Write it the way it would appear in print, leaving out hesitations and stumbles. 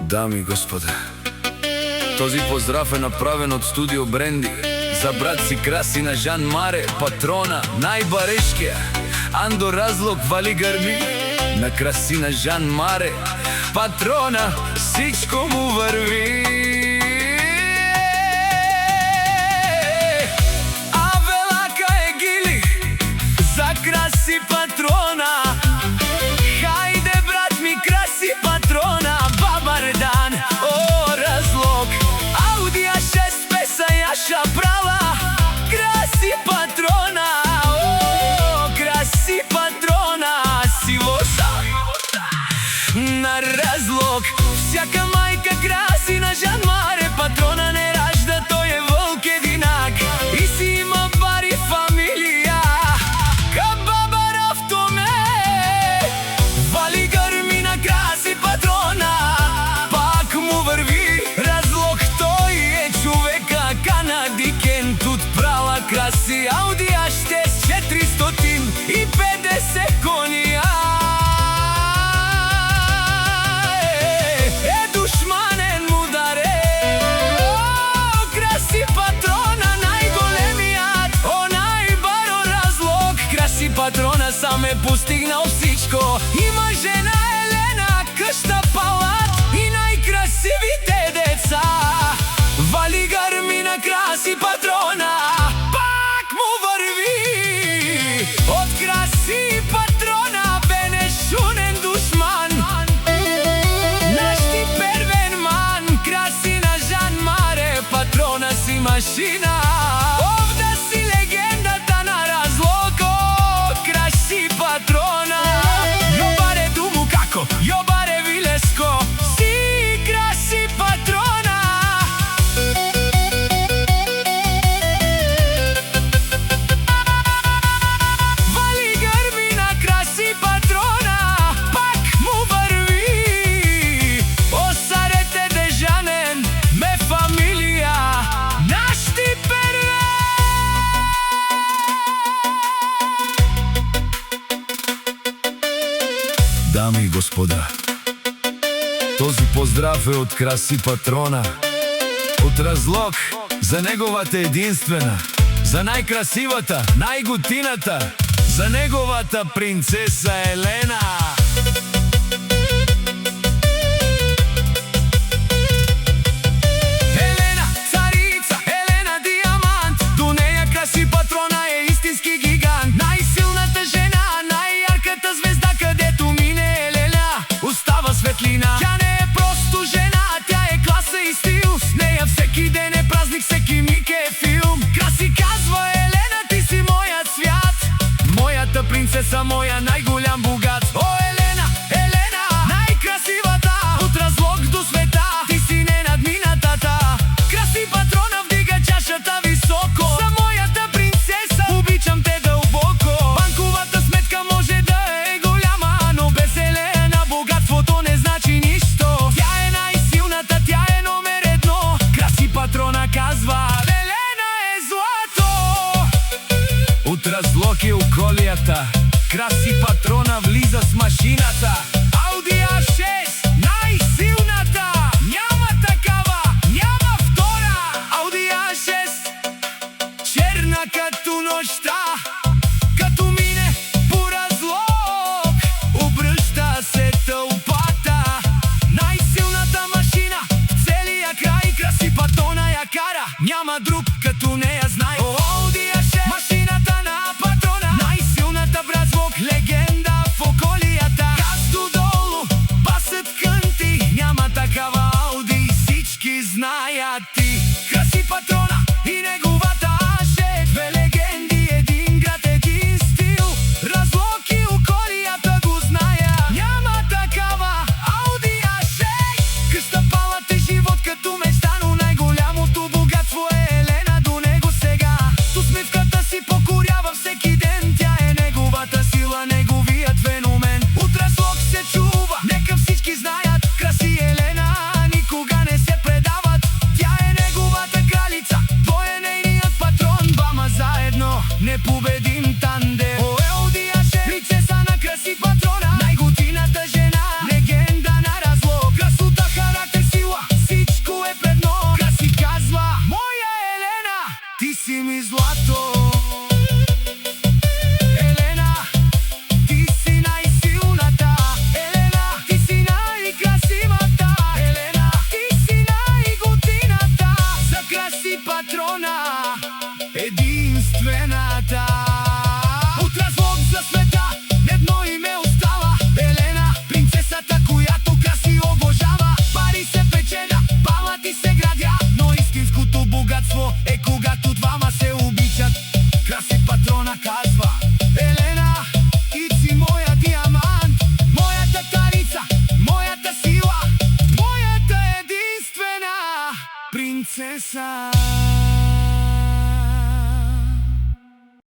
Дами и господа, този поздрав е направен од студио Бренди за брат си Красина Жан Маре, патрона, најбарешкија, Андо Разлог вали грми на Красина Жан Маре, патрона, сичко му врви. Авелака е гили за Краси патрона, хајде брат ми Краси патрона, бабар дан, о Разлог, Аудија 6 песа јаша права, Краси патрона, о Краси патрона, си воса на Разлог. Всяка мајка Красина Жан Маре, патрона не ражда, тој е волк единак и си има бари фамилија, ка бабар автоме, вали грми на Краси патрона, пак му врви Разлог, тој е човека канадикен, тут права Краси, Аудија 450 конија. Патрона сам е постигнал всичко, има жена Елена, къща палат и најкрасивите деца, вали грми на Краси патрона, пак му врви од Краси патрона, бе шунен душман, наш ти первен ман, Красина Жан Маре, патрона си машина. Дами и господа, този поздрав е од Краси патрона, од Разлог, за неговата единствена, за најкрасивата, најготината, за неговата принцеса Елена. Елена, царица, Елена диамант, до неја Краси патрона е истински гигант, најсилната жена, најјарката звезда, където мине Елена, остава светлина. Тя не е просто жена, тя е класа и стил, с нея всеки ден е празник, всеки миг е филм. Краси казва: Елена, ти си мојат свят, мојата принцеса, моја најголям богат. О, Елена, Елена, најкрасивата, од Разлог до света, ти си ненадминатата. Краси патрона вдига чашата високо, за мојата принцеса обичам те дълбоко. Банковата сметка може да е голяма, но без Елена богатството не значи ништо. Тя е најсилната, тя е номер едно. Краси патрона казва: Елена е злато. От Разлог е околијата, Краси патрона влиза с машината.